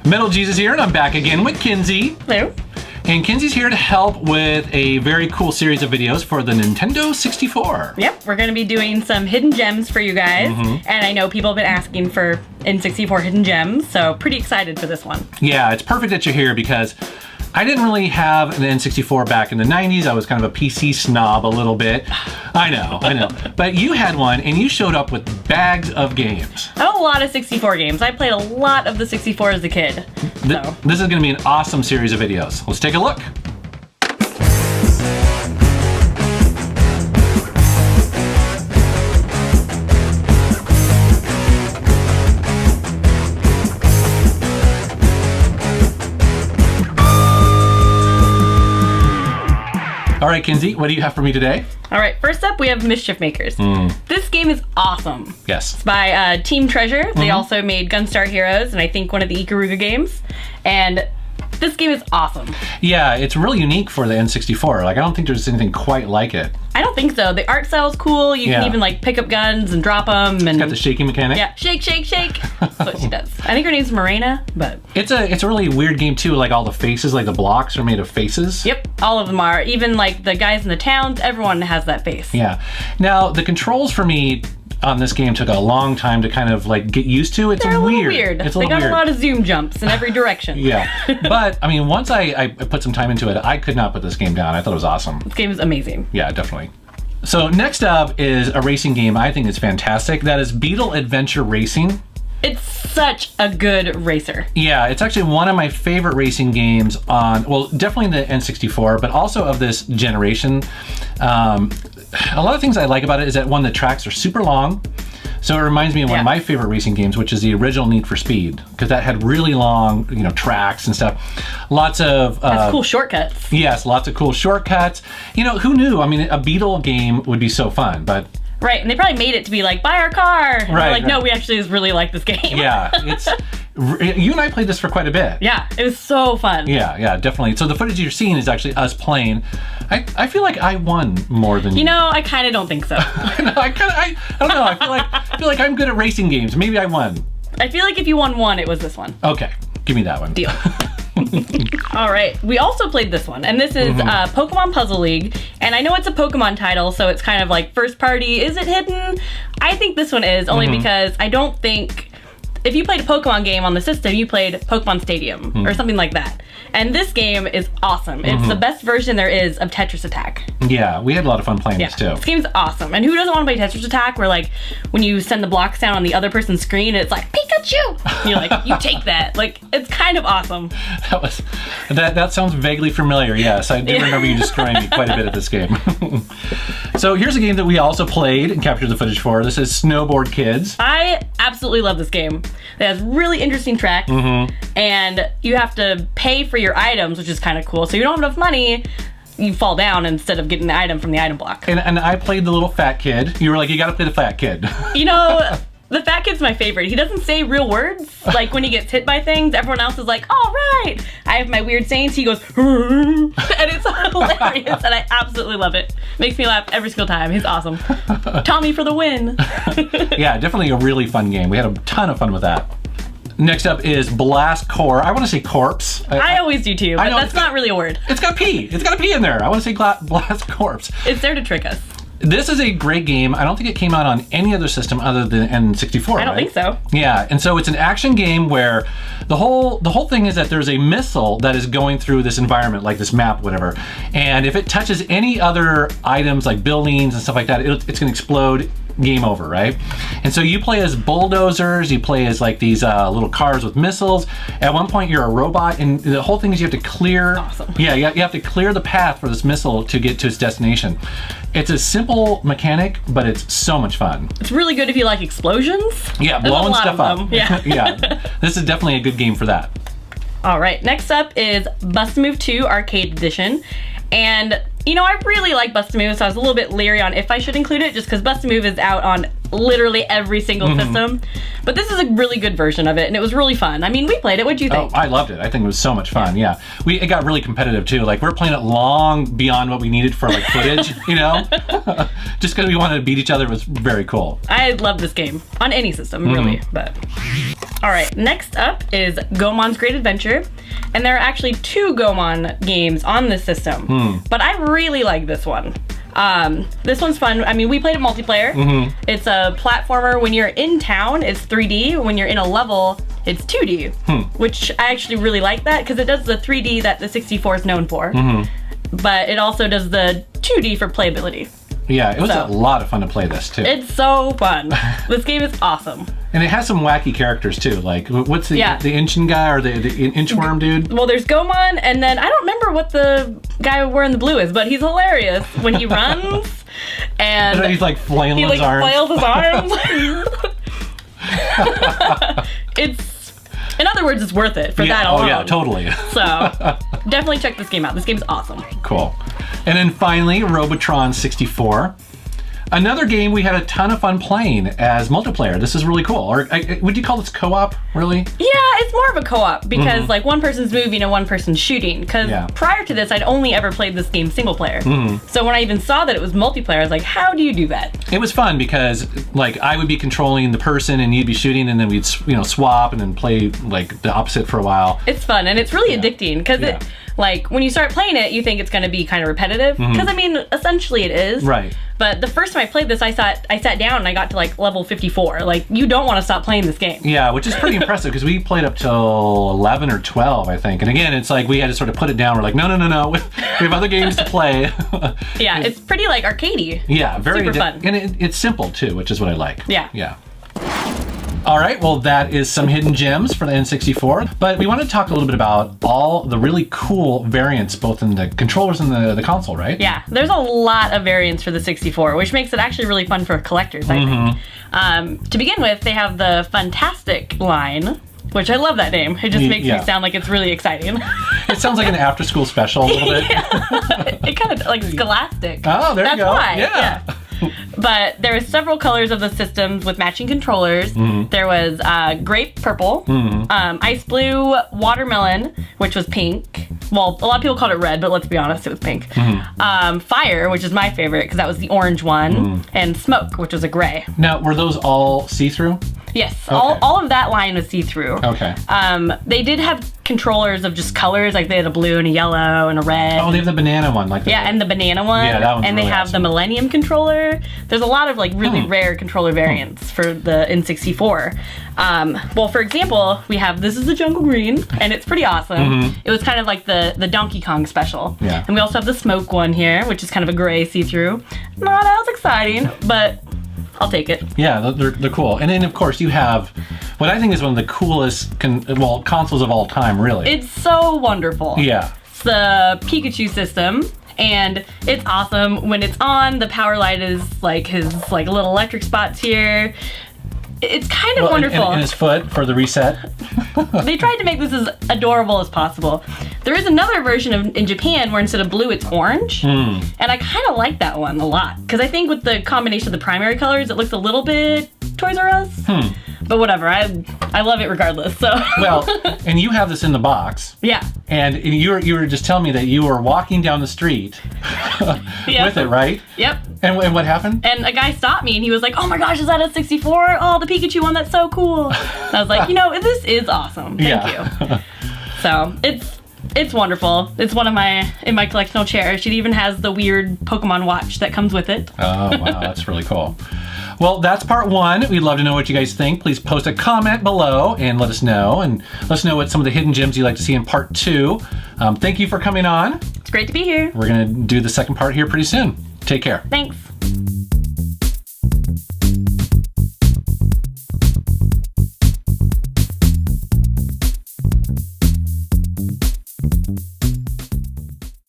Metal Jesus here, and I'm back again with Kinsey. Hello. And Kinsey's here to help with a very cool series of videos for the Nintendo 64. Yep, we're going to be doing some hidden gems for you guys. And I know people have been asking for N64 Hidden Gems, so pretty excited for this one. Yeah, it's perfect that you're here because I didn't really have an N64 back in the 90s. I was kind of a PC snob a little bit. I know. But you had one, and you showed up with bags of games. I have a lot of 64 games. I played a lot of the 64 as a kid. This is going to be an awesome series of videos. Let's take a look. All right, Kinsey, what do you have for me today? All right, first up, we have Mischief Makers. This game is awesome. Yes. It's by Team Treasure. They also made Gunstar Heroes and I think one of the Ikaruga games. And this game is awesome. Yeah, it's really unique for the N64. Like, I don't think there's anything quite like it. I don't think so. The art style is cool. You can even like pick up guns and drop them. And it's got the shaking mechanic. Yeah, shake, shake, shake. That's what she does. I think her name's Morena, but it's a really weird game too. Like all the faces, like the blocks are made of faces. Yep, all of them are. Even like the guys in the towns, everyone has that face. Yeah. Now the controls for me on this game took a long time to kind of like get used to. They're a little weird. They got a lot of zoom jumps in every direction. Yeah, but I mean, once I put some time into it, I could not put this game down. I thought it was awesome. This game is amazing. Yeah, definitely. So next up is a racing game I think is fantastic. That is Beetle Adventure Racing. It's such a good racer. Yeah, it's actually one of my favorite racing games on, well, definitely the N64, but also of this generation. A lot of things I like about it is that, one, the tracks are super long. So it reminds me of one of my favorite racing games, which is the original Need for Speed, because that had really long, tracks and stuff. Lots of that's cool shortcuts. Yes, lots of cool shortcuts. Who knew? I mean, a Beetle game would be so fun, but right, and they probably made it to be like, buy our car. And right. No, we actually just really like this game. Yeah, you and I played this for quite a bit. Yeah, it was so fun. Yeah, definitely. So the footage you're seeing is actually us playing. I feel like I won more than you. I kind of don't think so. I don't know. I feel like I'm good at racing games. Maybe I won. I feel like if you won one, it was this one. Okay, give me that one. Deal. All right, we also played this one, and this is Pokemon Puzzle League, and I know it's a Pokemon title, so it's kind of like first party. Is it hidden? I think this one is, only because I don't think, if you played a Pokemon game on the system, you played Pokemon Stadium or something like that. And this game is awesome. It's the best version there is of Tetris Attack. Yeah, we had a lot of fun playing this too. This game's awesome. And who doesn't want to play Tetris Attack where like when you send the blocks down on the other person's screen, it's like, Pikachu! And you're like, you take that. Like, it's kind of awesome. That sounds vaguely familiar, yes. I do remember you destroying me quite a bit at this game. So here's a game that we also played and captured the footage for. This is Snowboard Kids. I absolutely love this game. It has really interesting tracks, and you have to pay for your items, which is kind of cool. So you don't have enough money, you fall down instead of getting the item from the item block. And I played the little fat kid. You were like, you gotta play the fat kid. The fat kid's my favorite. He doesn't say real words. Like when he gets hit by things, everyone else is like, all right. I have my weird sayings. He goes, and it's hilarious, and I absolutely love it. Makes me laugh every single time. He's awesome. Tommy for the win. Yeah, definitely a really fun game. We had a ton of fun with that. Next up is Blast Core. I want to say Corpse. I always do too, but that's not really a word. It's got a P. It's got a P in there. I want to say Blast Corpse. It's there to trick us. This is a great game. I don't think it came out on any other system other than N64. I don't think so. Yeah, and so it's an action game where the whole thing is that there's a missile that is going through this environment, like this map, whatever. And if it touches any other items like buildings and stuff like that, it's going to explode. Game over, right? And so you play as bulldozers, you play as like these little cars with missiles. At one point you're a robot, and the whole thing is you have to clear, you have to clear the path for this missile to get to its destination. It's a simple mechanic, but it's so much fun. It's really good if you like explosions. Yeah, blowing stuff up. Yeah. Yeah, this is definitely a good game for that. All right, next up is Bust Move 2 Arcade Edition. And I really like Bust a Move, so I was a little bit leery on if I should include it, just because Bust a Move is out on literally every single system. But this is a really good version of it, and it was really fun. I mean, we played it. What'd you think? Oh, I loved it. I think it was so much fun. Yeah, it got really competitive too. Like, we're playing it long beyond what we needed for like footage, you know, just because we wanted to beat each other. Was very cool. I love this game on any system, really. But all right, next up is Goemon's Great Adventure, and there are actually 2 Goemon games on this system. But I really like this one. This one's fun. I mean, we played it multiplayer. It's a platformer. When you're in town, it's 3D. When you're in a level, it's 2D, which I actually really like that because it does the 3D that the 64 is known for, but it also does the 2D for playability. Yeah, it was a lot of fun to play this too. It's so fun. This game is awesome. And it has some wacky characters too. Like, what's the Inchin guy or the Inchworm dude? Well, there's Goemon, and then I don't remember what the guy wearing the blue is, but he's hilarious when he runs. And he's like flailing his arms. Flails his arms. In other words, it's worth it for that alone. Oh yeah, totally. So definitely check this game out. This game's awesome. Cool. And then finally, Robotron 64. Another game we had a ton of fun playing as multiplayer. This is really cool. Or would you call this co-op, really? Yeah, it's more of a co-op because like one person's moving and one person's shooting. Because prior to this, I'd only ever played this game single player. So when I even saw that it was multiplayer, I was like, how do you do that? It was fun because like I would be controlling the person and you'd be shooting, and then we'd swap and then play like the opposite for a while. It's fun and it's really addicting because it like when you start playing it, you think it's going to be kind of repetitive because I mean, essentially it is. Right. But the first time I played this, I sat down and I got to like level 54. Like, you don't want to stop playing this game. Yeah, which is pretty impressive because we played up till 11 or 12, I think. And again, it's like we had to sort of put it down. We're like, no. We have other games to play. Yeah, it's pretty like arcadey. Yeah, very super fun. And it's simple too, which is what I like. Yeah. Yeah. All right, well, that is some hidden gems for the N64, but we want to talk a little bit about all the really cool variants, both in the controllers and the console, right? Yeah, there's a lot of variants for the 64, which makes it actually really fun for collectors, I think. To begin with, they have the Fantastic line, which I love that name. It just makes me sound like it's really exciting. It sounds like an after-school special a little bit. It kind of like Scholastic. Oh, there you go. That's why. Yeah. But there were several colors of the systems with matching controllers. There was grape purple, ice blue, watermelon, which was pink. Well, a lot of people called it red, but let's be honest, it was pink. Fire, which is my favorite because that was the orange one, and smoke, which was a gray. Now, were those all see-through? Yes, all of that line was see-through. Okay. They did have controllers of just colors, like they had a blue and a yellow and a red. Oh, they have the banana one, like and the banana one. Yeah, that one's and really they have the Millennium controller. There's a lot of like really rare controller variants for the N64. Well, for example, we have this is the Jungle Green, and it's pretty awesome. It was kind of like the Donkey Kong special. Yeah. And we also have the smoke one here, which is kind of a gray see-through. Not as exciting, but I'll take it. Yeah, they're cool. And then, of course, you have what I think is one of the coolest consoles of all time, really. It's so wonderful. Yeah. It's the Pikachu system, and it's awesome. When it's on, the power light is like his like little electric spots here. It's kind of wonderful. And his foot for the reset. They tried to make this as adorable as possible. There is another version in Japan where instead of blue, it's orange. And I kind of like that one a lot. Because I think with the combination of the primary colors, it looks a little bit Toys R Us. But whatever, I love it regardless. So. Well, and you have this in the box. Yeah. And you were just telling me that you were walking down the street with it, right? Yep. And what happened? And a guy stopped me and he was like, "Oh my gosh, is that a 64? Oh, the Pikachu one, that's so cool." And I was like, this is awesome. Thank you. So it's wonderful. It's one of in my collection I'll cherish. It even has the weird Pokemon watch that comes with it. Oh wow, that's really cool. Well, that's part one. We'd love to know what you guys think. Please post a comment below and let us know. And let us know what some of the hidden gems you'd like to see in part two. Thank you for coming on. It's great to be here. We're going to do the second part here pretty soon. Take care. Thanks.